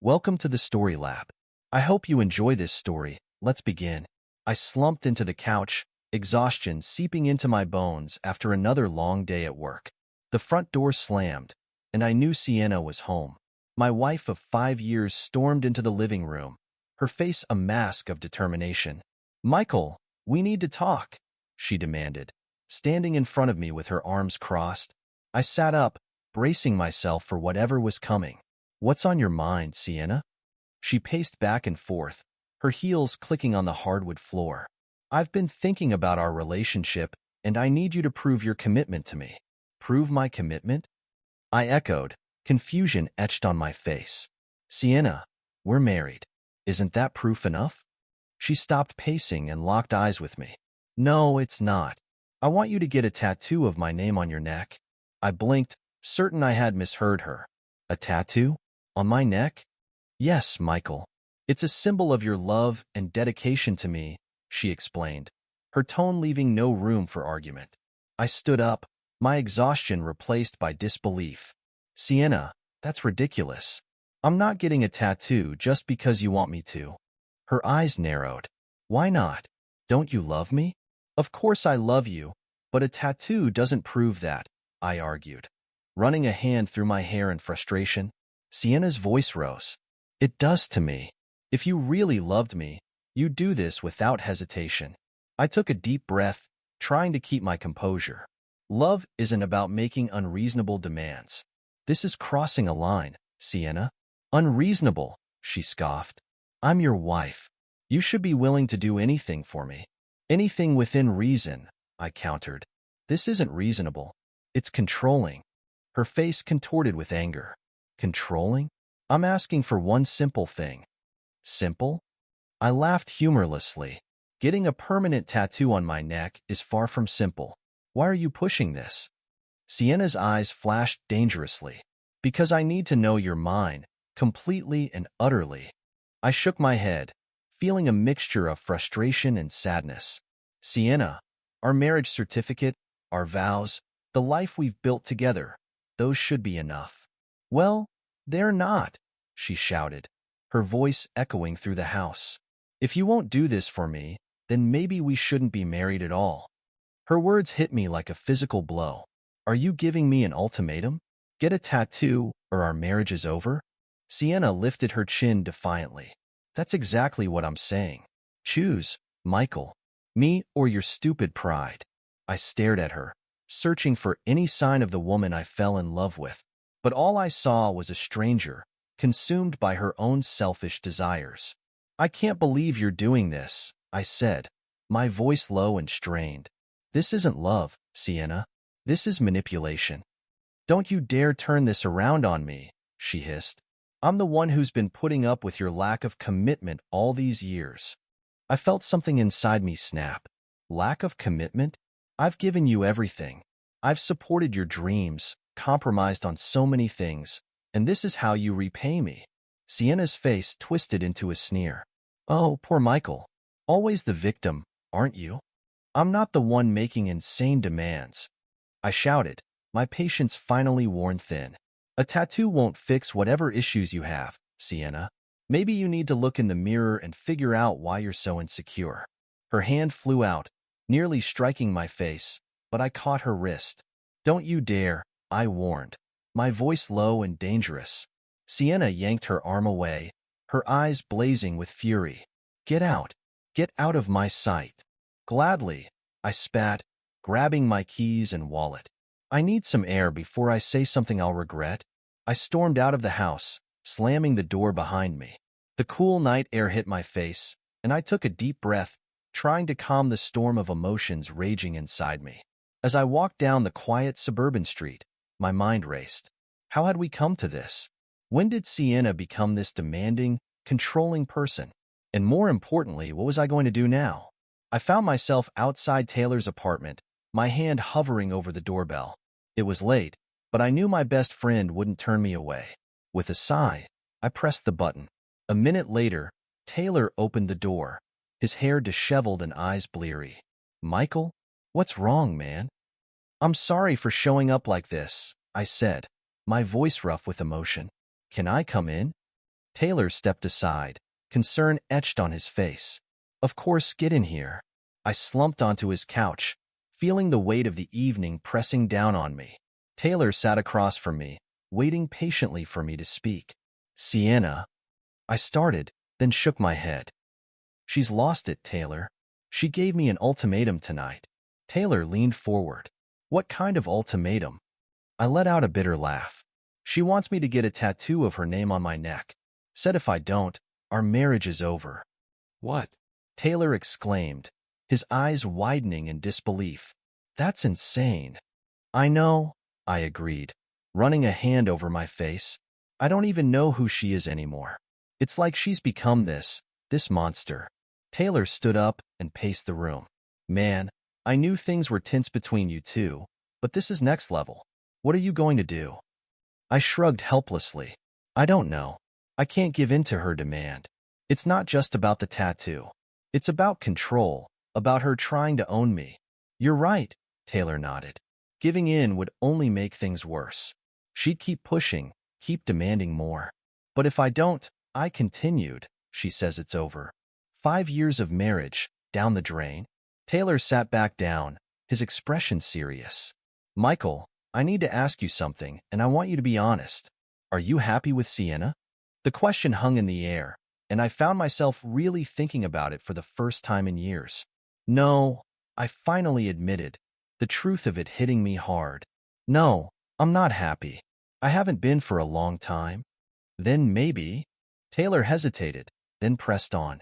Welcome to the Story Lab. I hope you enjoy this story. Let's begin. I slumped into the couch, exhaustion seeping into my bones after another long day at work. The front door slammed, and I knew Sienna was home. My wife of 5 years stormed into the living room, her face a mask of determination. "Michael, we need to talk," she demanded, standing in front of me with her arms crossed. I sat up, bracing myself for whatever was coming. "What's on your mind, Sienna?" She paced back and forth, her heels clicking on the hardwood floor. "I've been thinking about our relationship, and I need you to prove your commitment to me." "Prove my commitment?" I echoed, confusion etched on my face. "Sienna, we're married. Isn't that proof enough?" She stopped pacing and locked eyes with me. "No, it's not. I want you to get a tattoo of my name on your neck." I blinked, certain I had misheard her. "A tattoo? On my neck?" "Yes, Michael. It's a symbol of your love and dedication to me," she explained, her tone leaving no room for argument. I stood up, my exhaustion replaced by disbelief. "Sienna, that's ridiculous. I'm not getting a tattoo just because you want me to." Her eyes narrowed. "Why not? Don't you love me?" "Of course I love you, but a tattoo doesn't prove that," I argued, running a hand through my hair in frustration. Sienna's voice rose. "It does to me. If you really loved me, you'd do this without hesitation." I took a deep breath, trying to keep my composure. "Love isn't about making unreasonable demands. This is crossing a line, Sienna." "Unreasonable," she scoffed. "I'm your wife. You should be willing to do anything for me." "Anything within reason," I countered. "This isn't reasonable. It's controlling." Her face contorted with anger. "Controlling? I'm asking for one simple thing." "Simple?" I laughed humorlessly. "Getting a permanent tattoo on my neck is far from simple. Why are you pushing this?" Sienna's eyes flashed dangerously. "Because I need to know you're mine, completely and utterly." I shook my head, feeling a mixture of frustration and sadness. "Sienna, our marriage certificate, our vows, the life we've built together, those should be enough." "Well, they're not," she shouted, her voice echoing through the house. "If you won't do this for me, then maybe we shouldn't be married at all." Her words hit me like a physical blow. "Are you giving me an ultimatum? Get a tattoo, or our marriage is over?" Sienna lifted her chin defiantly. "That's exactly what I'm saying. Choose, Michael. Me or your stupid pride." I stared at her, searching for any sign of the woman I fell in love with. But all I saw was a stranger, consumed by her own selfish desires. "I can't believe you're doing this," I said, my voice low and strained. "This isn't love, Sienna. This is manipulation." "Don't you dare turn this around on me," she hissed. "I'm the one who's been putting up with your lack of commitment all these years." I felt something inside me snap. Lack of commitment? I've given you everything. I've supported your dreams, compromised on so many things, and this is how you repay me. Sienna's face twisted into a sneer. "Oh, poor Michael. Always the victim, aren't you? I'm not the one making insane demands." I shouted, my patience finally worn thin. "A tattoo won't fix whatever issues you have, Sienna. Maybe you need to look in the mirror and figure out why you're so insecure." Her hand flew out, nearly striking my face, but I caught her wrist. "Don't you dare," I warned, my voice low and dangerous. Sienna yanked her arm away, her eyes blazing with fury. "Get out. Get out of my sight." "Gladly," I spat, grabbing my keys and wallet. "I need some air before I say something I'll regret." I stormed out of the house, slamming the door behind me. The cool night air hit my face, and I took a deep breath, trying to calm the storm of emotions raging inside me. As I walked down the quiet suburban street, my mind raced. How had we come to this? When did Sienna become this demanding, controlling person? And more importantly, what was I going to do now? I found myself outside Taylor's apartment, my hand hovering over the doorbell. It was late, but I knew my best friend wouldn't turn me away. With a sigh, I pressed the button. A minute later, Taylor opened the door, his hair disheveled and eyes bleary. "Michael, what's wrong, man?" "I'm sorry for showing up like this," I said, my voice rough with emotion. "Can I come in?" Taylor stepped aside, concern etched on his face. Of course, get in here. I slumped onto his couch, feeling the weight of the evening pressing down on me. Taylor sat across from me, waiting patiently for me to speak. Sienna. I started, then shook my head. She's lost it, Taylor. She gave me an ultimatum tonight. Taylor leaned forward. What kind of ultimatum? I let out a bitter laugh. She wants me to get a tattoo of her name on my neck. Said if I don't, our marriage is over. What? Taylor exclaimed, his eyes widening in disbelief. That's insane. I know, I agreed, running a hand over my face. I don't even know who she is anymore. It's like she's become this monster. Taylor stood up and paced the room. Man, I knew things were tense between you two, but this is next level. What are you going to do? I shrugged helplessly. I don't know. I can't give in to her demand. It's not just about the tattoo. It's about control, about her trying to own me. You're right, Taylor nodded. Giving in would only make things worse. She'd keep pushing, keep demanding more. But if I don't, I continued. She says it's over. 5 years of marriage, down the drain. Taylor sat back down, his expression serious. Michael, I need to ask you something, and I want you to be honest. Are you happy with Sienna? The question hung in the air, and I found myself really thinking about it for the first time in years. No, I finally admitted, the truth of it hitting me hard. No, I'm not happy. I haven't been for a long time. Then maybe. Taylor hesitated, then pressed on.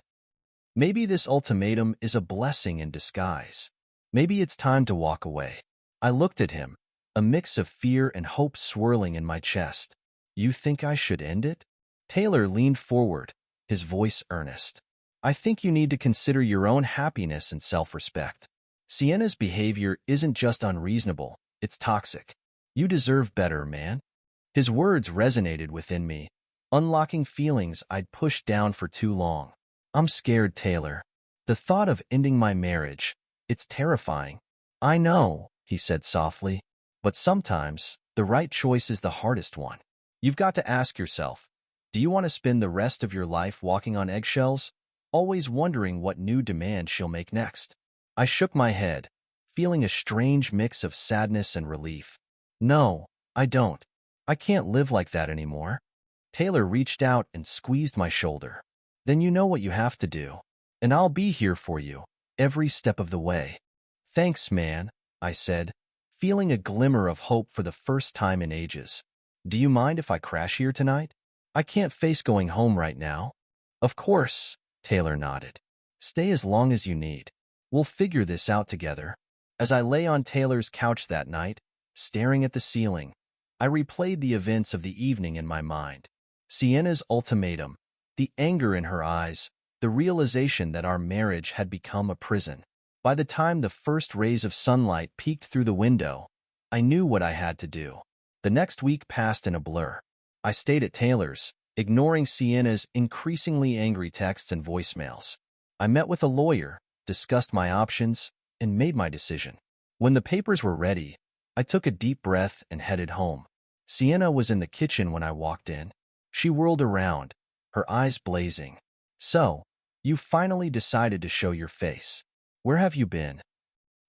Maybe this ultimatum is a blessing in disguise. Maybe it's time to walk away. I looked at him, a mix of fear and hope swirling in my chest. You think I should end it? Taylor leaned forward, his voice earnest. I think you need to consider your own happiness and self-respect. Sienna's behavior isn't just unreasonable, it's toxic. You deserve better, man. His words resonated within me, unlocking feelings I'd pushed down for too long. I'm scared, Taylor. The thought of ending my marriage, it's terrifying. I know, he said softly, but sometimes the right choice is the hardest one. You've got to ask yourself, do you want to spend the rest of your life walking on eggshells, always wondering what new demand she'll make next? I shook my head, feeling a strange mix of sadness and relief. No, I don't. I can't live like that anymore. Taylor reached out and squeezed my shoulder. Then you know what you have to do, and I'll be here for you, every step of the way. Thanks, man, I said, feeling a glimmer of hope for the first time in ages. Do you mind if I crash here tonight? I can't face going home right now. Of course, Taylor nodded. Stay as long as you need. We'll figure this out together. As I lay on Taylor's couch that night, staring at the ceiling, I replayed the events of the evening in my mind. Sienna's ultimatum, the anger in her eyes, the realization that our marriage had become a prison. By the time the first rays of sunlight peeked through the window, I knew what I had to do. The next week passed in a blur. I stayed at Taylor's, ignoring Sienna's increasingly angry texts and voicemails. I met with a lawyer, discussed my options, and made my decision. When the papers were ready, I took a deep breath and headed home. Sienna was in the kitchen when I walked in. She whirled around, her eyes blazing. So, you finally decided to show your face. Where have you been?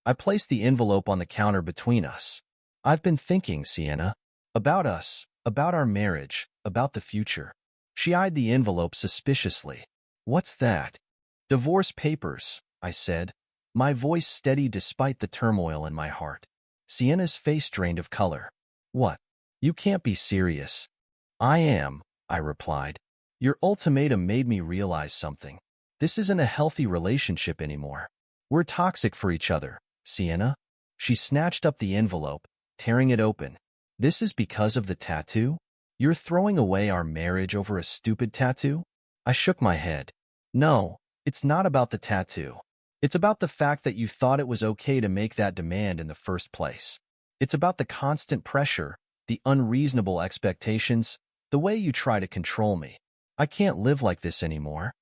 I placed the envelope on the counter between us. I've been thinking, Sienna, about us, about our marriage, about the future. She eyed the envelope suspiciously. What's that? Divorce papers, I said, my voice steady despite the turmoil in my heart. Sienna's face drained of color. What? You can't be serious. I am, I replied. Your ultimatum made me realize something. This isn't a healthy relationship anymore. We're toxic for each other, Sienna. She snatched up the envelope, tearing it open. This is because of the tattoo? You're throwing away our marriage over a stupid tattoo? I shook my head. No, it's not about the tattoo. It's about the fact that you thought it was okay to make that demand in the first place. It's about the constant pressure, the unreasonable expectations, the way you try to control me. I can't live like this anymore.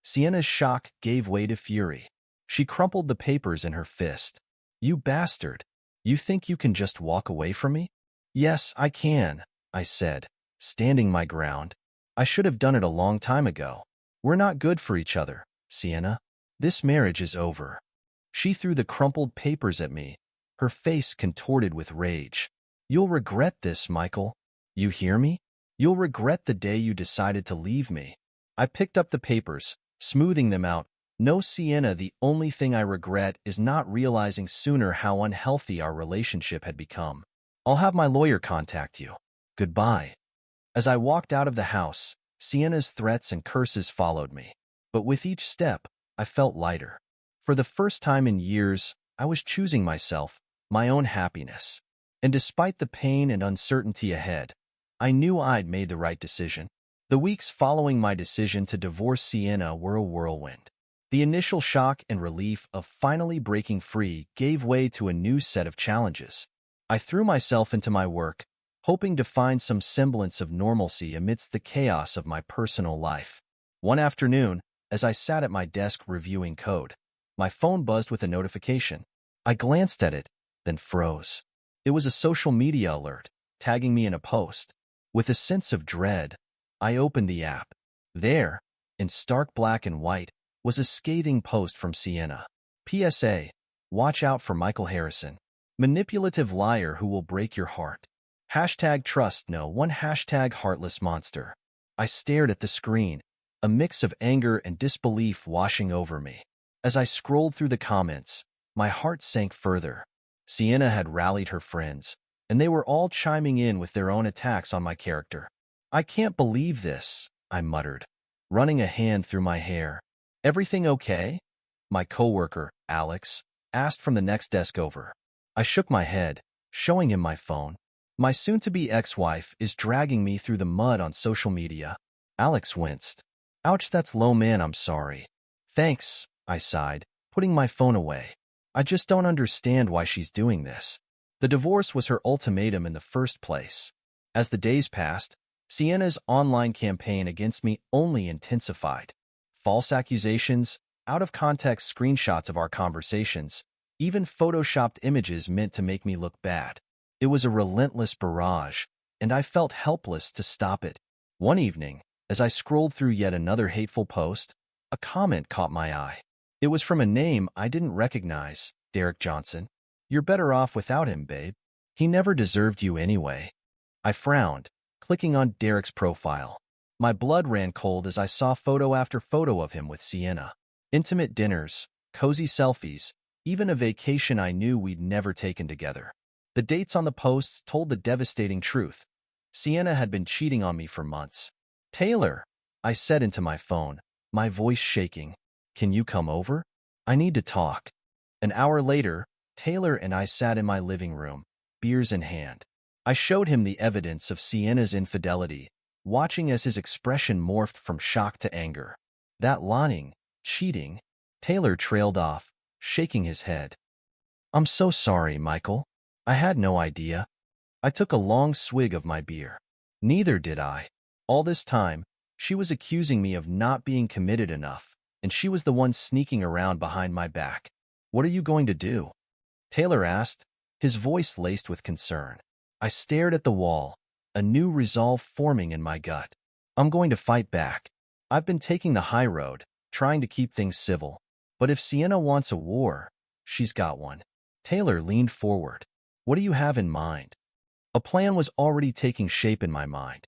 Sienna's shock gave way to fury. She crumpled the papers in her fist. You bastard. You think you can just walk away from me? Yes, I can, I said, standing my ground. I should have done it a long time ago. We're not good for each other, Sienna. This marriage is over. She threw the crumpled papers at me, her face contorted with rage. You'll regret this, Michael. You hear me? You'll regret the day you decided to leave me. I picked up the papers, smoothing them out. No, Sienna, the only thing I regret is not realizing sooner how unhealthy our relationship had become. I'll have my lawyer contact you. Goodbye. As I walked out of the house, Sienna's threats and curses followed me. But with each step, I felt lighter. For the first time in years, I was choosing myself, my own happiness. And despite the pain and uncertainty ahead, I knew I'd made the right decision. The weeks following my decision to divorce Sienna were a whirlwind. The initial shock and relief of finally breaking free gave way to a new set of challenges. I threw myself into my work, hoping to find some semblance of normalcy amidst the chaos of my personal life. One afternoon, as I sat at my desk reviewing code, my phone buzzed with a notification. I glanced at it, then froze. It was a social media alert, tagging me in a post. With a sense of dread, I opened the app. There, in stark black and white, was a scathing post from Sienna. PSA: watch out for Michael Harrison, manipulative liar who will break your heart. Hashtag trust no one, hashtag heartless monster. I stared at the screen, a mix of anger and disbelief washing over me. As I scrolled through the comments, my heart sank further. Sienna had rallied her friends, and they were all chiming in with their own attacks on my character. I can't believe this, I muttered, running a hand through my hair. Everything okay? My coworker, Alex, asked from the next desk over. I shook my head, showing him my phone. My soon-to-be ex-wife is dragging me through the mud on social media. Alex winced. Ouch, that's low, man, I'm sorry. Thanks, I sighed, putting my phone away. I just don't understand why she's doing this. The divorce was her ultimatum in the first place. As the days passed, Sienna's online campaign against me only intensified. False accusations, out-of-context screenshots of our conversations, even photoshopped images meant to make me look bad. It was a relentless barrage, and I felt helpless to stop it. One evening, as I scrolled through yet another hateful post, a comment caught my eye. It was from a name I didn't recognize, Derek Johnson. You're better off without him, babe. He never deserved you anyway. I frowned, clicking on Derek's profile. My blood ran cold as I saw photo after photo of him with Sienna. Intimate dinners, cozy selfies, even a vacation I knew we'd never taken together. The dates on the posts told the devastating truth. Sienna had been cheating on me for months. Taylor, I said into my phone, my voice shaking. Can you come over? I need to talk. An hour later, Taylor and I sat in my living room, beers in hand. I showed him the evidence of Sienna's infidelity, watching as his expression morphed from shock to anger. That lying, cheating, Taylor trailed off, shaking his head. I'm so sorry, Michael. I had no idea. I took a long swig of my beer. Neither did I. All this time, she was accusing me of not being committed enough, and she was the one sneaking around behind my back. What are you going to do? Taylor asked, his voice laced with concern. I stared at the wall, a new resolve forming in my gut. I'm going to fight back. I've been taking the high road, trying to keep things civil. But if Sienna wants a war, she's got one. Taylor leaned forward. What do you have in mind? A plan was already taking shape in my mind.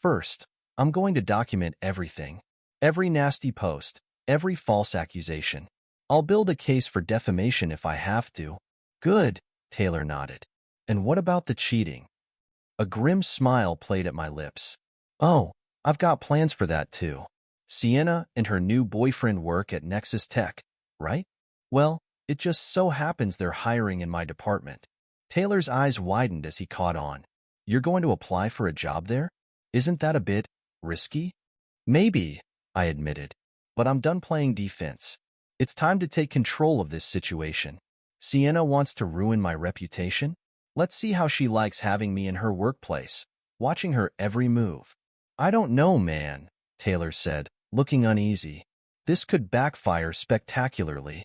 First, I'm going to document everything. Every nasty post, every false accusation. I'll build a case for defamation if I have to. Good, Taylor nodded. And what about the cheating? A grim smile played at my lips. Oh, I've got plans for that too. Sienna and her new boyfriend work at Nexus Tech, right? Well, it just so happens they're hiring in my department. Taylor's eyes widened as he caught on. You're going to apply for a job there? Isn't that a bit risky? Maybe, I admitted, but I'm done playing defense. It's time to take control of this situation. Sienna wants to ruin my reputation? Let's see how she likes having me in her workplace, watching her every move. I don't know, man, Taylor said, looking uneasy. This could backfire spectacularly.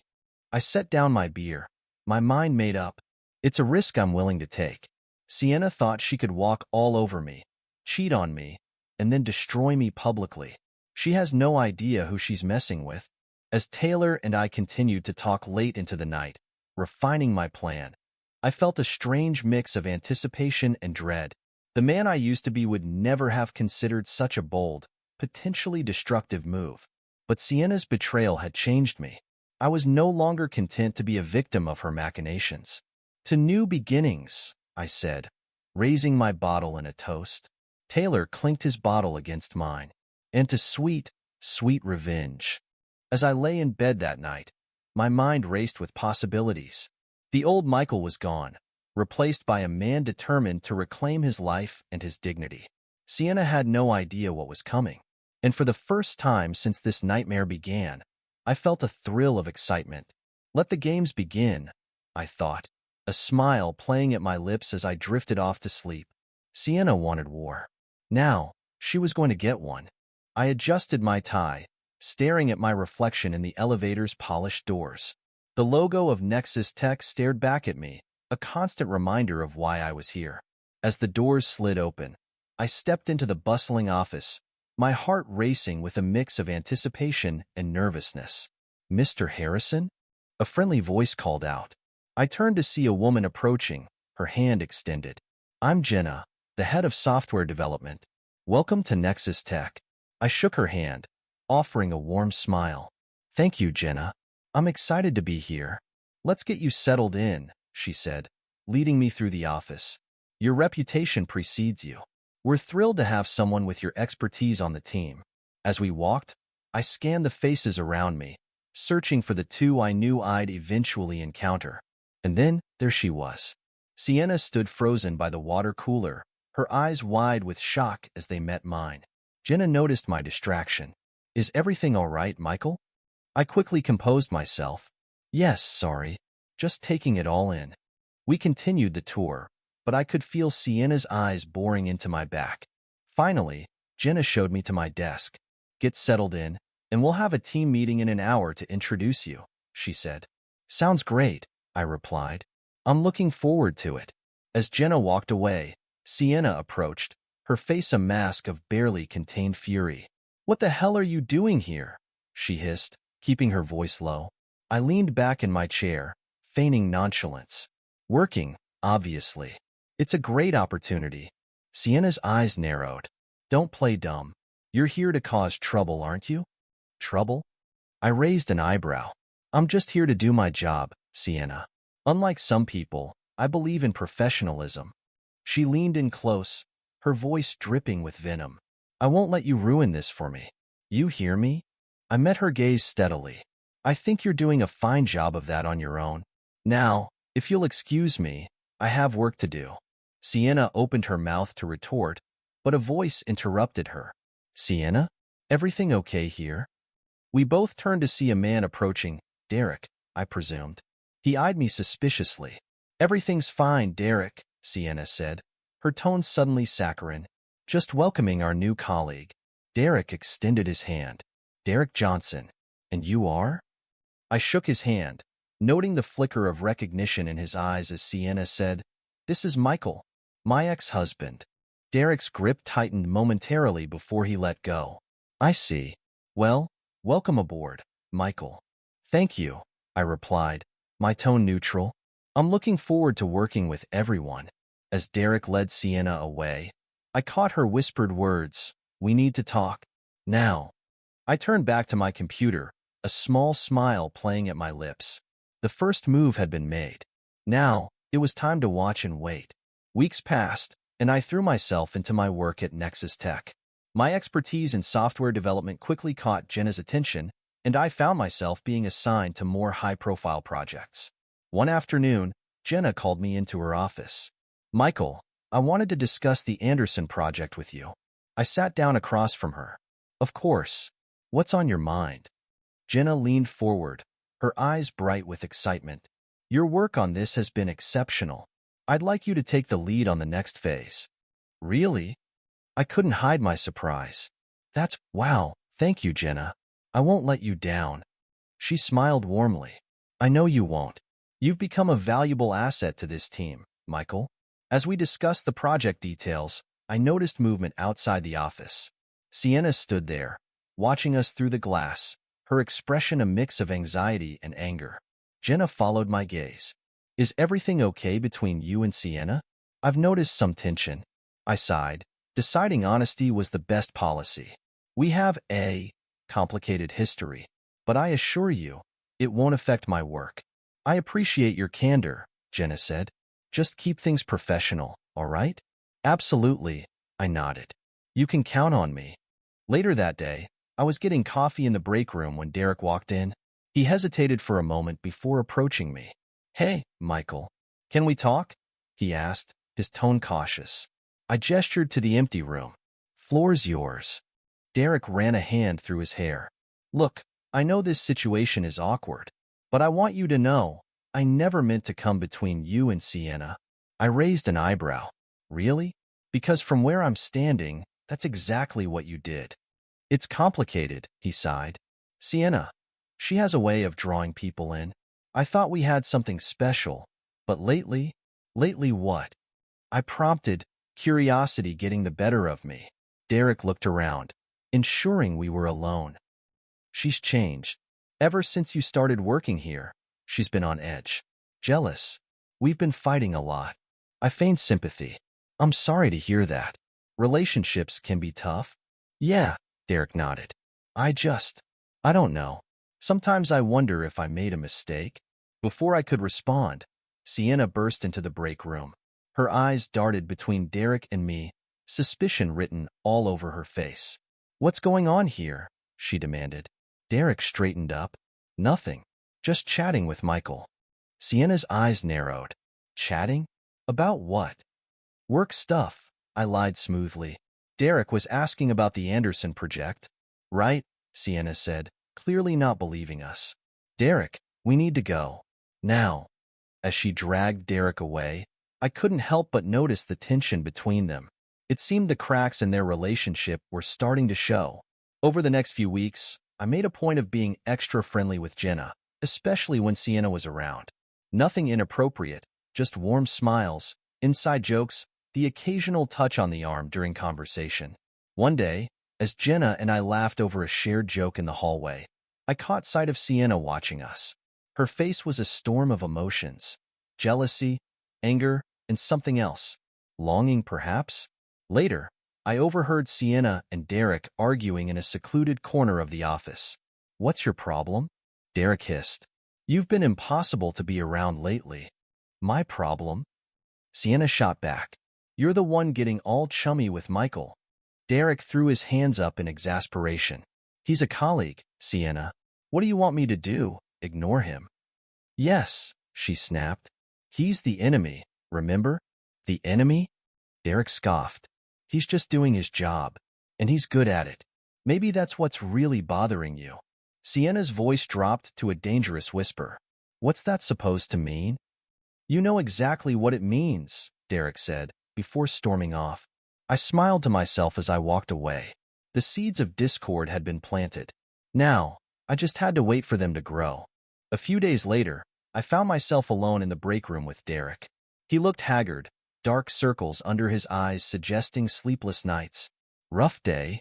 I set down my beer, my mind made up. It's a risk I'm willing to take. Sienna thought she could walk all over me, cheat on me, and then destroy me publicly. She has no idea who she's messing with. As Taylor and I continued to talk late into the night, refining my plan, I felt a strange mix of anticipation and dread. The man I used to be would never have considered such a bold, potentially destructive move. But Sienna's betrayal had changed me. I was no longer content to be a victim of her machinations. To new beginnings, I said, raising my bottle in a toast. Taylor clinked his bottle against mine. And to sweet, sweet revenge. As I lay in bed that night, my mind raced with possibilities. The old Michael was gone, replaced by a man determined to reclaim his life and his dignity. Sienna had no idea what was coming, and for the first time since this nightmare began, I felt a thrill of excitement. Let the games begin, I thought, a smile playing at my lips as I drifted off to sleep. Sienna wanted war. Now, she was going to get one. I adjusted my tie, staring at my reflection in the elevator's polished doors. The logo of Nexus Tech stared back at me, a constant reminder of why I was here. As the doors slid open, I stepped into the bustling office, my heart racing with a mix of anticipation and nervousness. "Mr. Harrison?" A friendly voice called out. I turned to see a woman approaching, her hand extended. "I'm Jenna, the head of software development. Welcome to Nexus Tech." I shook her hand, offering a warm smile. "Thank you, Jenna. I'm excited to be here." "Let's get you settled in," she said, leading me through the office. "Your reputation precedes you. We're thrilled to have someone with your expertise on the team." As we walked, I scanned the faces around me, searching for the two I knew I'd eventually encounter. And then, there she was. Sienna stood frozen by the water cooler, her eyes wide with shock as they met mine. Jenna noticed my distraction. "Is everything all right, Michael?" I quickly composed myself. "Yes, sorry. Just taking it all in." We continued the tour, but I could feel Sienna's eyes boring into my back. Finally, Jenna showed me to my desk. "Get settled in, and we'll have a team meeting in an hour to introduce you," she said. "Sounds great," I replied. "I'm looking forward to it." As Jenna walked away, Sienna approached, her face a mask of barely contained fury. "What the hell are you doing here?" she hissed, keeping her voice low. I leaned back in my chair, feigning nonchalance. "Working, obviously. It's a great opportunity." Sienna's eyes narrowed. "Don't play dumb. You're here to cause trouble, aren't you?" "Trouble?" I raised an eyebrow. "I'm just here to do my job, Sienna. Unlike some people, I believe in professionalism." She leaned in close, her voice dripping with venom. "I won't let you ruin this for me. You hear me?" I met her gaze steadily. "I think you're doing a fine job of that on your own. Now, if you'll excuse me, I have work to do." Sienna opened her mouth to retort, but a voice interrupted her. "Sienna, everything okay here?" We both turned to see a man approaching. Derek, I presumed. He eyed me suspiciously. "Everything's fine, Derek," Sienna said, her tone suddenly saccharine. "Just welcoming our new colleague." Derek extended his hand. "Derek Johnson. And you are?" I shook his hand, noting the flicker of recognition in his eyes as Sienna said, "This is Michael, my ex-husband." Derek's grip tightened momentarily before he let go. "I see. Well, welcome aboard, Michael." "Thank you," I replied, my tone neutral. "I'm looking forward to working with everyone." As Derek led Sienna away, I caught her whispered words, "We need to talk. Now." I turned back to my computer, a small smile playing at my lips. The first move had been made. Now, it was time to watch and wait. Weeks passed, and I threw myself into my work at Nexus Tech. My expertise in software development quickly caught Jenna's attention, and I found myself being assigned to more high-profile projects. One afternoon, Jenna called me into her office. "Michael, I wanted to discuss the Anderson project with you." I sat down across from her. "Of course. What's on your mind?" Jenna leaned forward, her eyes bright with excitement. "Your work on this has been exceptional. I'd like you to take the lead on the next phase." "Really?" I couldn't hide my surprise. Wow, thank you, Jenna. I won't let you down." She smiled warmly. "I know you won't. You've become a valuable asset to this team, Michael." As we discussed the project details, I noticed movement outside the office. Sienna stood there, watching us through the glass, her expression a mix of anxiety and anger. Jenna followed my gaze. Is everything okay between you and Sienna? I've noticed some tension. I sighed, deciding honesty was the best policy. We have a complicated history, but I assure you, it won't affect my work. I appreciate your candor, Jenna said. Just keep things professional, all right? Absolutely, I nodded. You can count on me. Later that day, I was getting coffee in the break room when Derek walked in. He hesitated for a moment before approaching me. Hey, Michael, can we talk? He asked, his tone cautious. I gestured to the empty room. Floor's yours. Derek ran a hand through his hair. Look, I know this situation is awkward, but I want you to know, I never meant to come between you and Sienna. I raised an eyebrow. Really? Because from where I'm standing, that's exactly what you did. It's complicated, he sighed. Sienna, she has a way of drawing people in. I thought we had something special, but lately what? I prompted, curiosity getting the better of me. Derek looked around, ensuring we were alone. She's changed. Ever since you started working here, she's been on edge. Jealous. We've been fighting a lot. I feigned sympathy. I'm sorry to hear that. Relationships can be tough. Yeah, Derek nodded. I don't know. Sometimes I wonder if I made a mistake. Before I could respond, Sienna burst into the break room. Her eyes darted between Derek and me, suspicion written all over her face. What's going on here? She demanded. Derek straightened up. Nothing. Just chatting with Michael. Sienna's eyes narrowed. Chatting? About what? Work stuff, I lied smoothly. Derek was asking about the Anderson project. Right, Sienna said, clearly not believing us. Derek, we need to go. Now. As she dragged Derek away, I couldn't help but notice the tension between them. It seemed the cracks in their relationship were starting to show. Over the next few weeks, I made a point of being extra friendly with Jenna, especially when Sienna was around. Nothing inappropriate, just warm smiles, inside jokes, the occasional touch on the arm during conversation. One day, as Jenna and I laughed over a shared joke in the hallway, I caught sight of Sienna watching us. Her face was a storm of emotions. Jealousy, anger, and something else. Longing, perhaps? Later, I overheard Sienna and Derek arguing in a secluded corner of the office. What's your problem? Derek hissed. You've been impossible to be around lately. My problem? Sienna shot back. You're the one getting all chummy with Michael. Derek threw his hands up in exasperation. He's a colleague, Sienna. What do you want me to do? Ignore him? Yes, she snapped. He's the enemy, remember? The enemy? Derek scoffed. He's just doing his job, and he's good at it. Maybe that's what's really bothering you. Sienna's voice dropped to a dangerous whisper. What's that supposed to mean? You know exactly what it means, Derek said, before storming off. I smiled to myself as I walked away. The seeds of discord had been planted. Now, I just had to wait for them to grow. A few days later, I found myself alone in the break room with Derek. He looked haggard, dark circles under his eyes suggesting sleepless nights. Rough day?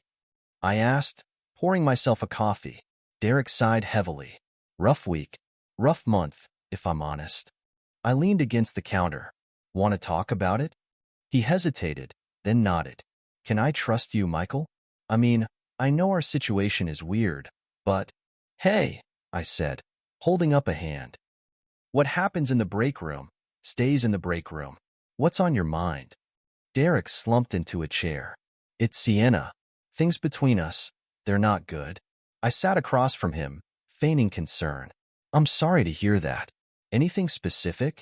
I asked, pouring myself a coffee. Derek sighed heavily. Rough week. Rough month, if I'm honest. I leaned against the counter. Want to talk about it? He hesitated, then nodded. Can I trust you, Michael? I mean, I know our situation is weird, but… Hey, I said, holding up a hand. What happens in the break room, stays in the break room. What's on your mind? Derek slumped into a chair. It's Sienna. Things between us, they're not good. I sat across from him, feigning concern. I'm sorry to hear that. Anything specific?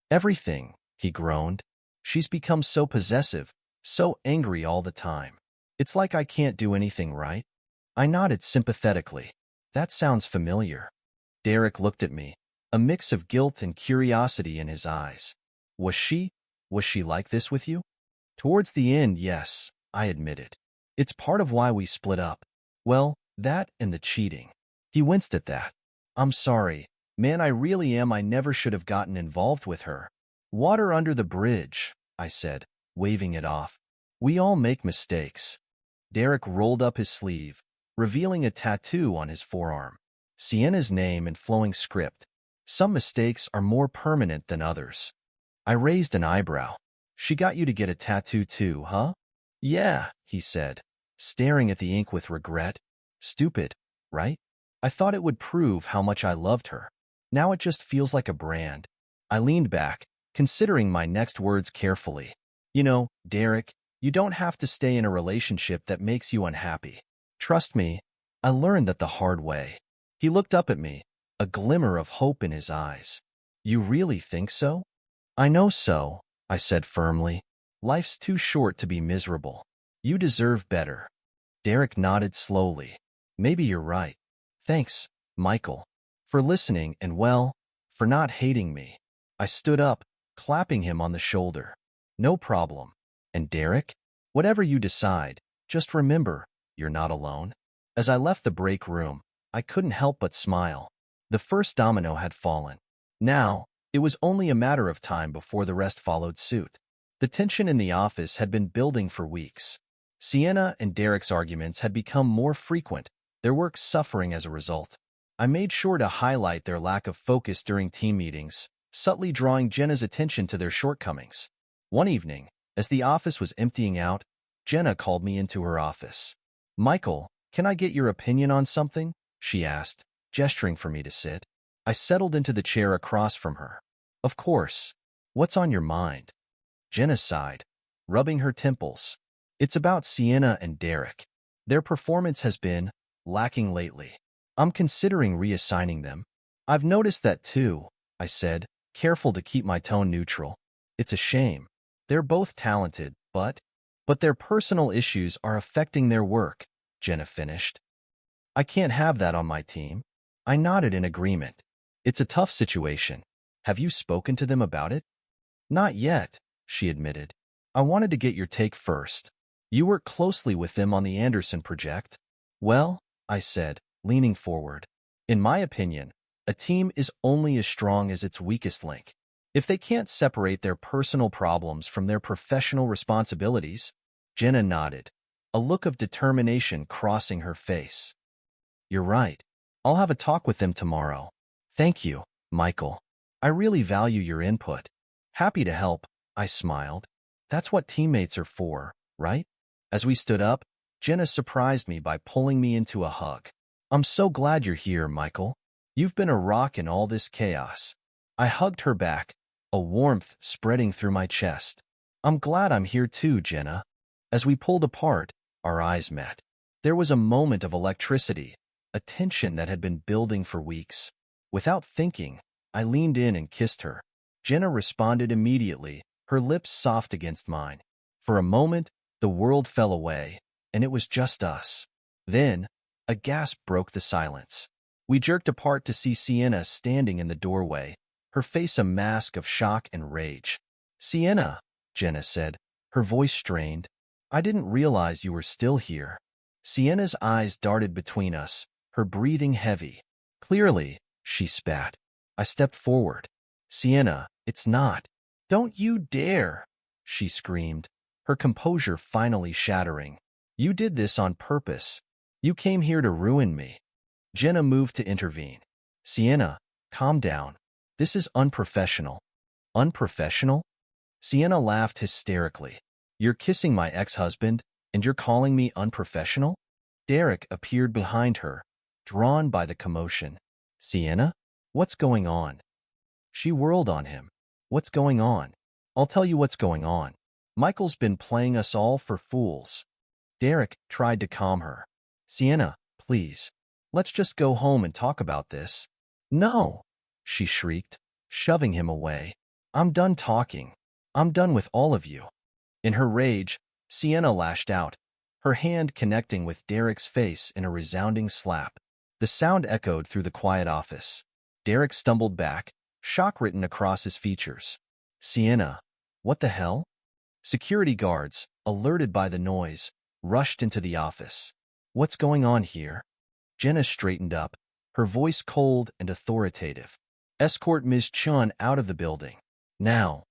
Everything, he groaned. She's become so possessive, so angry all the time. It's like I can't do anything right. I nodded sympathetically. That sounds familiar. Derek looked at me, a mix of guilt and curiosity in his eyes. Was she like this with you? Towards the end, yes, I admitted. It's part of why we split up. Well, that and the cheating. He winced at that. I'm sorry. Man, I really am. I never should have gotten involved with her. Water under the bridge, I said, waving it off. We all make mistakes. Derek rolled up his sleeve, revealing a tattoo on his forearm. Sienna's name in flowing script. Some mistakes are more permanent than others. I raised an eyebrow. She got you to get a tattoo too, huh? Yeah, he said, staring at the ink with regret. Stupid, right? I thought it would prove how much I loved her. Now it just feels like a brand. I leaned back, considering my next words carefully. You know, Derek, you don't have to stay in a relationship that makes you unhappy. Trust me, I learned that the hard way. He looked up at me, a glimmer of hope in his eyes. You really think so? I know so, I said firmly. Life's too short to be miserable. You deserve better. Derek nodded slowly. Maybe you're right. Thanks, Michael, for listening and, well, for not hating me. I stood up, clapping him on the shoulder. No problem. And Derek, whatever you decide, just remember, you're not alone. As I left the break room, I couldn't help but smile. The first domino had fallen. Now, it was only a matter of time before the rest followed suit. The tension in the office had been building for weeks. Sienna and Derek's arguments had become more frequent, their work suffering as a result. I made sure to highlight their lack of focus during team meetings, subtly drawing Jenna's attention to their shortcomings. One evening, as the office was emptying out, Jenna called me into her office. Michael, can I get your opinion on something? She asked, gesturing for me to sit. I settled into the chair across from her. Of course. What's on your mind? Jenna sighed, rubbing her temples. It's about Sienna and Derek. Their performance has been lacking lately. I'm considering reassigning them. I've noticed that too, I said, careful to keep my tone neutral. It's a shame. They're both talented, but their personal issues are affecting their work, Jenna finished. I can't have that on my team. I nodded in agreement. It's a tough situation. Have you spoken to them about it? Not yet, she admitted. I wanted to get your take first. You work closely with them on the Anderson project. Well, I said, leaning forward. In my opinion, a team is only as strong as its weakest link. If they can't separate their personal problems from their professional responsibilities, Jenna nodded, a look of determination crossing her face. You're right. I'll have a talk with them tomorrow. Thank you, Michael. I really value your input. Happy to help, I smiled. That's what teammates are for, right? As we stood up, Jenna surprised me by pulling me into a hug. I'm so glad you're here, Michael. You've been a rock in all this chaos. I hugged her back, a warmth spreading through my chest. I'm glad I'm here too, Jenna. As we pulled apart, our eyes met. There was a moment of electricity, a tension that had been building for weeks. Without thinking, I leaned in and kissed her. Jenna responded immediately, her lips soft against mine. For a moment, the world fell away, and it was just us. Then, a gasp broke the silence. We jerked apart to see Sienna standing in the doorway, her face a mask of shock and rage. Sienna, Jenna said, her voice strained. I didn't realize you were still here. Sienna's eyes darted between us, her breathing heavy. Clearly, she spat. I stepped forward. Sienna, it's not. Don't you dare, she screamed, her composure finally shattering. You did this on purpose. You came here to ruin me. Jenna moved to intervene. Sienna, calm down. This is unprofessional. Unprofessional? Sienna laughed hysterically. You're kissing my ex-husband, and you're calling me unprofessional? Derek appeared behind her, drawn by the commotion. Sienna? What's going on? She whirled on him. What's going on? I'll tell you what's going on. Michael's been playing us all for fools. Derek tried to calm her. Sienna, please. Let's just go home and talk about this. No, she shrieked, shoving him away. I'm done talking. I'm done with all of you. In her rage, Sienna lashed out, her hand connecting with Derek's face in a resounding slap. The sound echoed through the quiet office. Derek stumbled back, shock written across his features. Sienna, what the hell? Security guards, alerted by the noise, rushed into the office. What's going on here? Jenna straightened up, her voice cold and authoritative. Escort Ms. Chun out of the building. Now.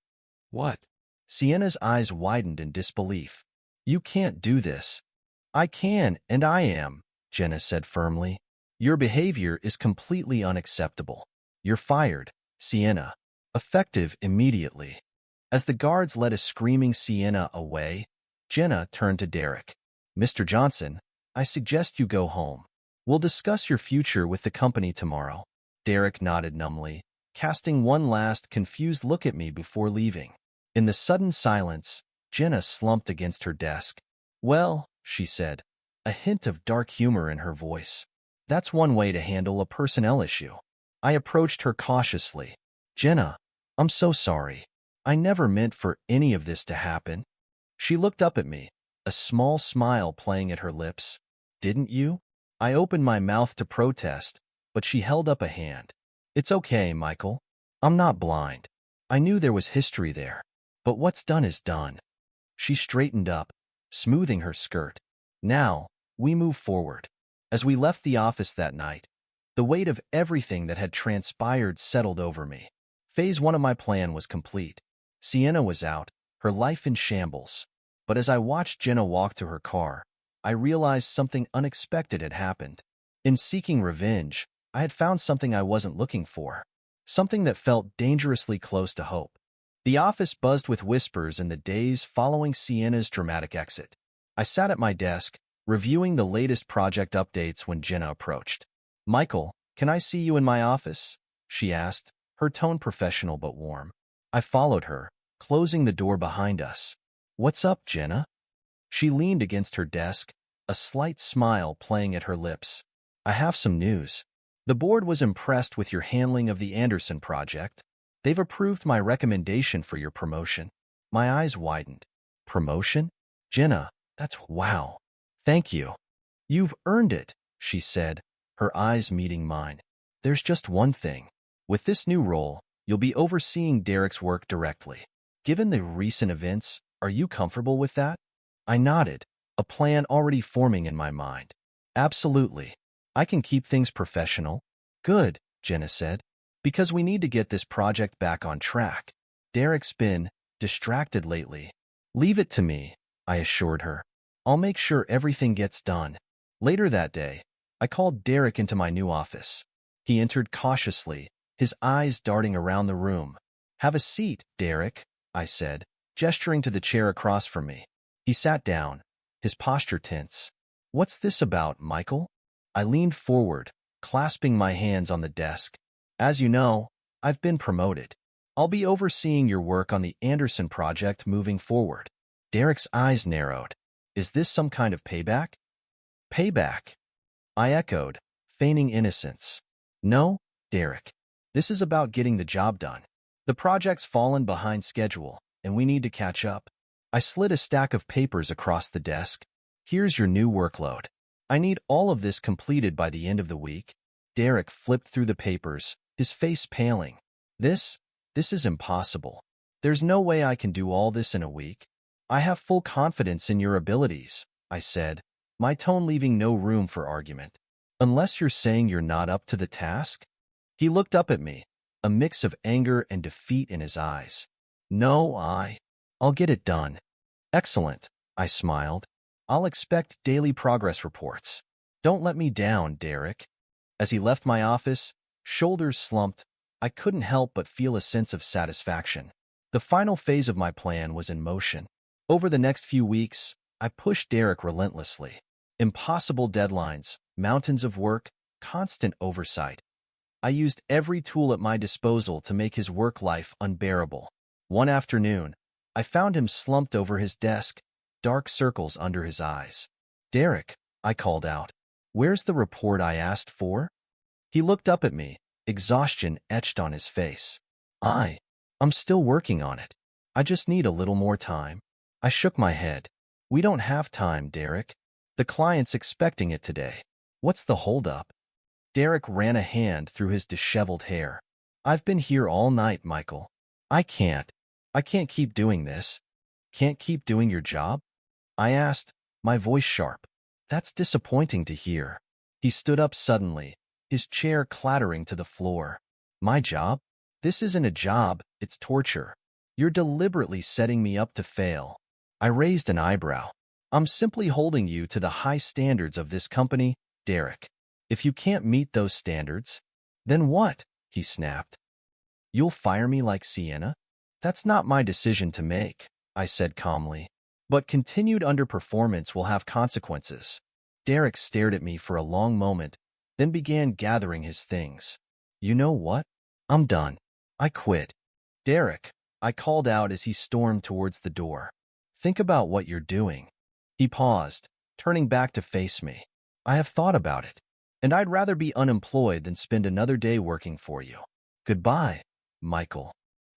What? Sienna's eyes widened in disbelief. You can't do this. I can, and I am, Jenna said firmly. Your behavior is completely unacceptable. You're fired, Sienna. Effective immediately. As the guards led a screaming Sienna away, Jenna turned to Derek. Mr. Johnson, I suggest you go home. We'll discuss your future with the company tomorrow. Derek nodded numbly, casting one last confused look at me before leaving. In the sudden silence, Jenna slumped against her desk. Well, she said, a hint of dark humor in her voice. That's one way to handle a personnel issue. I approached her cautiously. Jenna, I'm so sorry. I never meant for any of this to happen. She looked up at me, a small smile playing at her lips. Didn't you? I opened my mouth to protest, but she held up a hand. It's okay, Michael. I'm not blind. I knew there was history there, but what's done is done. She straightened up, smoothing her skirt. Now, we move forward. As we left the office that night, the weight of everything that had transpired settled over me. Phase 1 of my plan was complete. Sienna was out, her life in shambles. But as I watched Jenna walk to her car, I realized something unexpected had happened. In seeking revenge, I had found something I wasn't looking for. Something that felt dangerously close to hope. The office buzzed with whispers in the days following Sienna's dramatic exit. I sat at my desk, reviewing the latest project updates when Jenna approached. Michael, can I see you in my office? She asked, her tone professional but warm. I followed her, closing the door behind us. What's up, Jenna? She leaned against her desk, a slight smile playing at her lips. I have some news. The board was impressed with your handling of the Anderson project. They've approved my recommendation for your promotion. My eyes widened. Promotion? Jenna, that's wow. Thank you. You've earned it, she said, her eyes meeting mine. There's just one thing. With this new role, you'll be overseeing Derek's work directly. Given the recent events, are you comfortable with that? I nodded, a plan already forming in my mind. Absolutely. I can keep things professional. Good, Jenna said, because we need to get this project back on track. Derek's been distracted lately. Leave it to me, I assured her. I'll make sure everything gets done. Later that day, I called Derek into my new office. He entered cautiously, his eyes darting around the room. Have a seat, Derek, I said, gesturing to the chair across from me. He sat down, his posture tense. What's this about, Michael? I leaned forward, clasping my hands on the desk. As you know, I've been promoted. I'll be overseeing your work on the Anderson project moving forward. Derek's eyes narrowed. Is this some kind of payback? Payback? I echoed, feigning innocence. No, Derek. This is about getting the job done. The project's fallen behind schedule, and we need to catch up. I slid a stack of papers across the desk. Here's your new workload. I need all of this completed by the end of the week. Derek flipped through the papers, his face paling. This is impossible. There's no way I can do all this in a week. I have full confidence in your abilities, I said, my tone leaving no room for argument. Unless you're saying you're not up to the task? He looked up at me, a mix of anger and defeat in his eyes. No, I'll get it done. Excellent, I smiled. I'll expect daily progress reports. Don't let me down, Derek. As he left my office, shoulders slumped, I couldn't help but feel a sense of satisfaction. The final phase of my plan was in motion. Over the next few weeks, I pushed Derek relentlessly. Impossible deadlines, mountains of work, constant oversight. I used every tool at my disposal to make his work life unbearable. One afternoon, I found him slumped over his desk, dark circles under his eyes. Derek, I called out. Where's the report I asked for? He looked up at me, exhaustion etched on his face. I'm still working on it. I just need a little more time. I shook my head. We don't have time, Derek. The client's expecting it today. What's the holdup? Derek ran a hand through his disheveled hair. I've been here all night, Michael. I can't keep doing this. Can't keep doing your job? I asked, my voice sharp. That's disappointing to hear. He stood up suddenly, his chair clattering to the floor. My job? This isn't a job, it's torture. You're deliberately setting me up to fail. I raised an eyebrow. I'm simply holding you to the high standards of this company, Derek. If you can't meet those standards, then what? He snapped. You'll fire me like Sienna? That's not my decision to make, I said calmly. But continued underperformance will have consequences. Derek stared at me for a long moment, then began gathering his things. You know what? I'm done. I quit. Derek, I called out as he stormed towards the door. Think about what you're doing. He paused, turning back to face me. I have thought about it, and I'd rather be unemployed than spend another day working for you. Goodbye, Michael.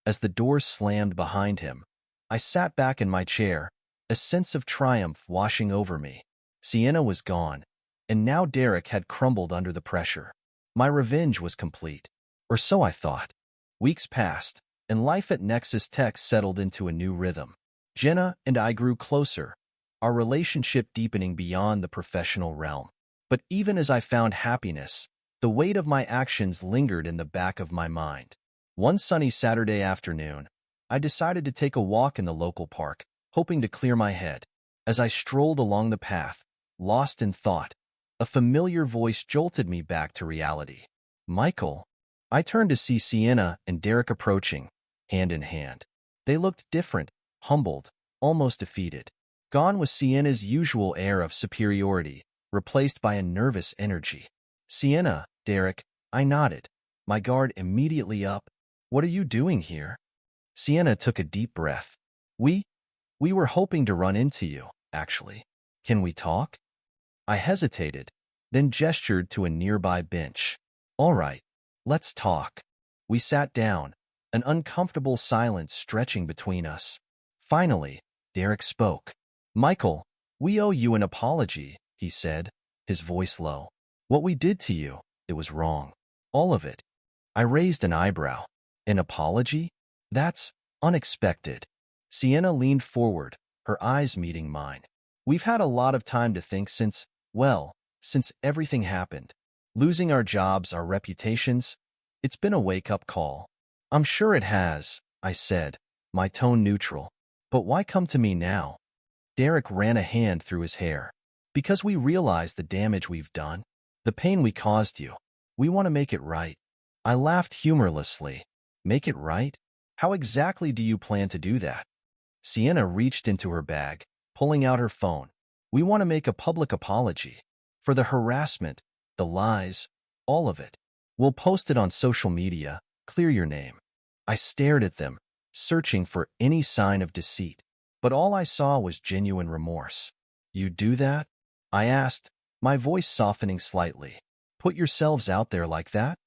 As the door slammed behind him, I sat back in my chair, a sense of triumph washing over me. Sienna was gone, and now Derek had crumbled under the pressure. My revenge was complete, or so I thought. Weeks passed, and life at Nexus Tech settled into a new rhythm. Jenna and I grew closer, our relationship deepening beyond the professional realm. But even as I found happiness, the weight of my actions lingered in the back of my mind. One sunny Saturday afternoon, I decided to take a walk in the local park, hoping to clear my head. As I strolled along the path, lost in thought, a familiar voice jolted me back to reality. Michael. I turned to see Sienna and Derek approaching, hand in hand. They looked different, humbled, almost defeated. Gone was Sienna's usual air of superiority, replaced by a nervous energy. Sienna, Derek, I nodded, my guard immediately up. What are you doing here? Sienna took a deep breath. We were hoping to run into you, actually. Can we talk? I hesitated, then gestured to a nearby bench. All right, let's talk. We sat down, an uncomfortable silence stretching between us. Finally, Derek spoke. Michael, we owe you an apology, he said, his voice low. What we did to you, it was wrong. All of it. I raised an eyebrow. An apology? That's unexpected. Sienna leaned forward, her eyes meeting mine. We've had a lot of time to think since everything happened. Losing our jobs, our reputations, it's been a wake-up call. I'm sure it has, I said, my tone neutral. But why come to me now? Derek ran a hand through his hair. Because we realize the damage we've done, the pain we caused you. We want to make it right. I laughed humorlessly. Make it right? How exactly do you plan to do that? Sienna reached into her bag, pulling out her phone. We want to make a public apology. For the harassment, the lies, all of it. We'll post it on social media, clear your name. I stared at them, searching for any sign of deceit. But all I saw was genuine remorse. You do that? I asked, my voice softening slightly. Put yourselves out there like that?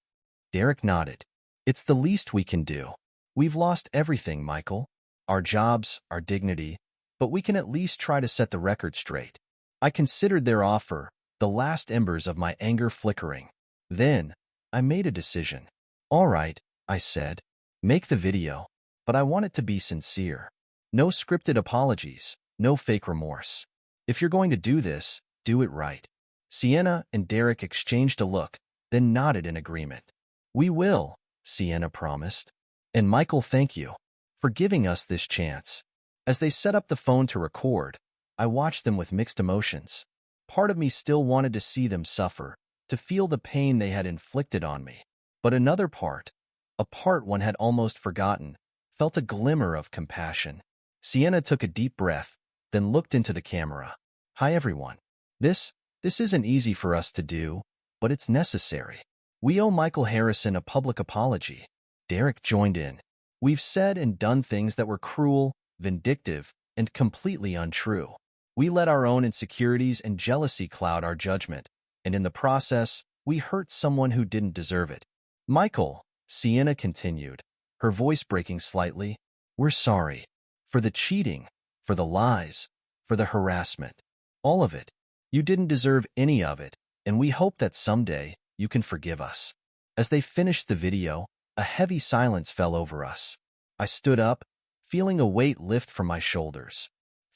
Derek nodded. It's the least we can do. We've lost everything, Michael. Our jobs, our dignity, but we can at least try to set the record straight. I considered their offer, the last embers of my anger flickering. Then, I made a decision. All right, I said. Make the video, but I want it to be sincere. No scripted apologies, no fake remorse. If you're going to do this, do it right. Sienna and Derek exchanged a look, then nodded in agreement. We will, Sienna promised. And Michael, thank you for giving us this chance. As they set up the phone to record, I watched them with mixed emotions. Part of me still wanted to see them suffer, to feel the pain they had inflicted on me. But another part, a part one had almost forgotten, felt a glimmer of compassion. Sienna took a deep breath, then looked into the camera. Hi everyone. This isn't easy for us to do, but it's necessary. We owe Michael Harrison a public apology. Derek joined in. We've said and done things that were cruel, vindictive, and completely untrue. We let our own insecurities and jealousy cloud our judgment, and in the process, we hurt someone who didn't deserve it. Michael, Sienna continued, her voice breaking slightly, we're sorry. For the cheating, for the lies, for the harassment. All of it. You didn't deserve any of it, and we hope that someday you can forgive us. As they finished the video, a heavy silence fell over us. I stood up, feeling a weight lift from my shoulders.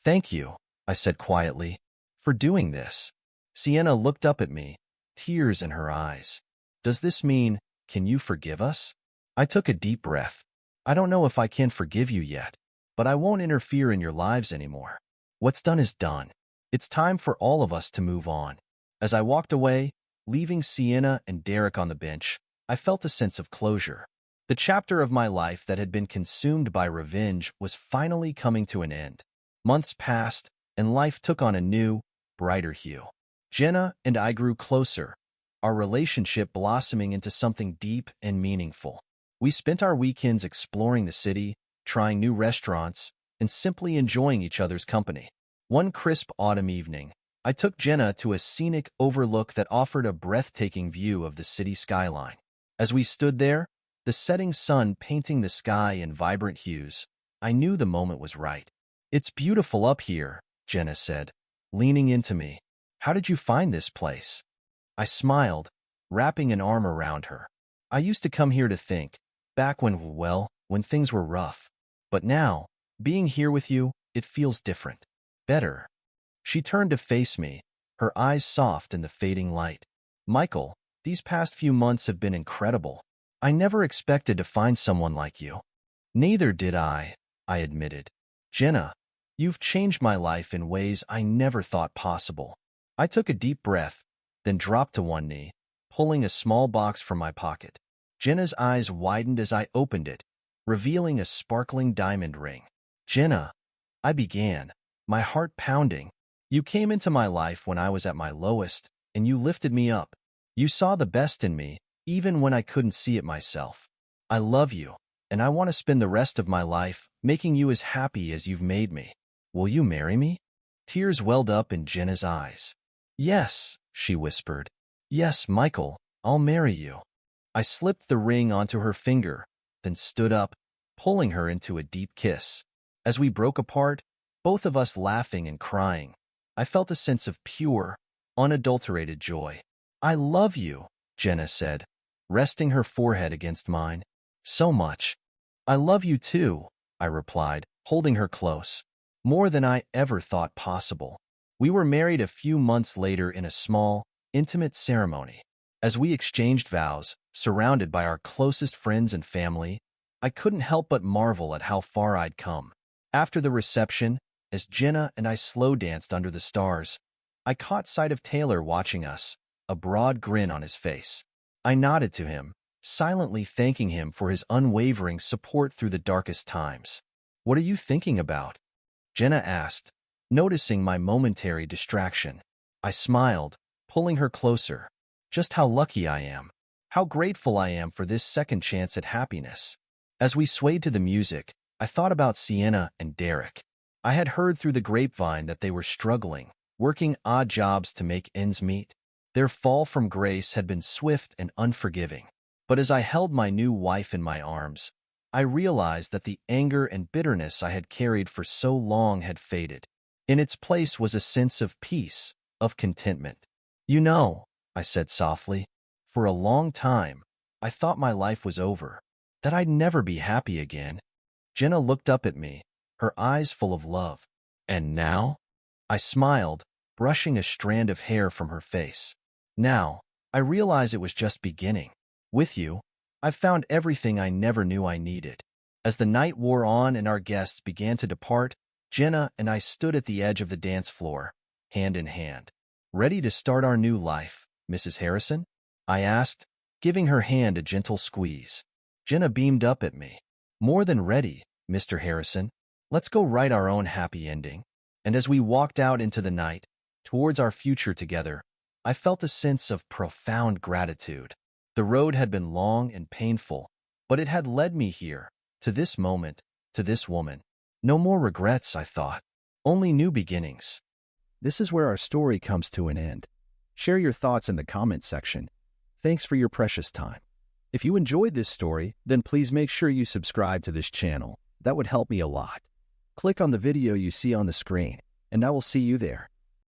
Thank you, I said quietly, for doing this. Sienna looked up at me, tears in her eyes. Does this mean, can you forgive us? I took a deep breath. I don't know if I can forgive you yet, but I won't interfere in your lives anymore. What's done is done. It's time for all of us to move on. As I walked away, leaving Sienna and Derek on the bench, I felt a sense of closure. The chapter of my life that had been consumed by revenge was finally coming to an end. Months passed, and life took on a new, brighter hue. Jenna and I grew closer, our relationship blossoming into something deep and meaningful. We spent our weekends exploring the city, trying new restaurants, and simply enjoying each other's company. One crisp autumn evening, I took Jenna to a scenic overlook that offered a breathtaking view of the city skyline. As we stood there, the setting sun painting the sky in vibrant hues, I knew the moment was right. "It's beautiful up here," Jenna said, leaning into me. "How did you find this place?" I smiled, wrapping an arm around her. "I used to come here to think, back when things were rough. But now, being here with you, it feels different. Better." She turned to face me, her eyes soft in the fading light. "Michael, these past few months have been incredible. I never expected to find someone like you." "Neither did I admitted. "Jenna, you've changed my life in ways I never thought possible." I took a deep breath, then dropped to one knee, pulling a small box from my pocket. Jenna's eyes widened as I opened it, revealing a sparkling diamond ring. "Jenna," I began, my heart pounding. "You came into my life when I was at my lowest, and you lifted me up. You saw the best in me, even when I couldn't see it myself. I love you, and I want to spend the rest of my life making you as happy as you've made me. Will you marry me?" Tears welled up in Jenna's eyes. "Yes," she whispered. "Yes, Michael, I'll marry you." I slipped the ring onto her finger, then stood up, pulling her into a deep kiss. As we broke apart, both of us laughing and crying, I felt a sense of pure, unadulterated joy. "I love you," Jenna said, resting her forehead against mine. "So much." "I love you too," I replied, holding her close. "More than I ever thought possible." We were married a few months later in a small, intimate ceremony. As we exchanged vows, surrounded by our closest friends and family, I couldn't help but marvel at how far I'd come. After the reception, as Jenna and I slow danced under the stars, I caught sight of Taylor watching us, a broad grin on his face. I nodded to him, silently thanking him for his unwavering support through the darkest times. "What are you thinking about?" Jenna asked, noticing my momentary distraction. I smiled, pulling her closer. "Just how lucky I am. How grateful I am for this second chance at happiness." As we swayed to the music, I thought about Sienna and Derek. I had heard through the grapevine that they were struggling, working odd jobs to make ends meet. Their fall from grace had been swift and unforgiving. But as I held my new wife in my arms, I realized that the anger and bitterness I had carried for so long had faded. In its place was a sense of peace, of contentment. "You know," I said softly, "for a long time, I thought my life was over, that I'd never be happy again." Jenna looked up at me, her eyes full of love. "And now?" I smiled, brushing a strand of hair from her face. "Now, I realize it was just beginning. With you, I've found everything I never knew I needed." As the night wore on and our guests began to depart, Jenna and I stood at the edge of the dance floor, hand in hand. "Ready to start our new life, Mrs. Harrison?" I asked, giving her hand a gentle squeeze. Jenna beamed up at me. "More than ready, Mr. Harrison. Let's go write our own happy ending." And as we walked out into the night, towards our future together, I felt a sense of profound gratitude. The road had been long and painful, but it had led me here, to this moment, to this woman. No more regrets, I thought. Only new beginnings. This is where our story comes to an end. Share your thoughts in the comments section. Thanks for your precious time. If you enjoyed this story, then please make sure you subscribe to this channel. That would help me a lot. Click on the video you see on the screen, and I will see you there.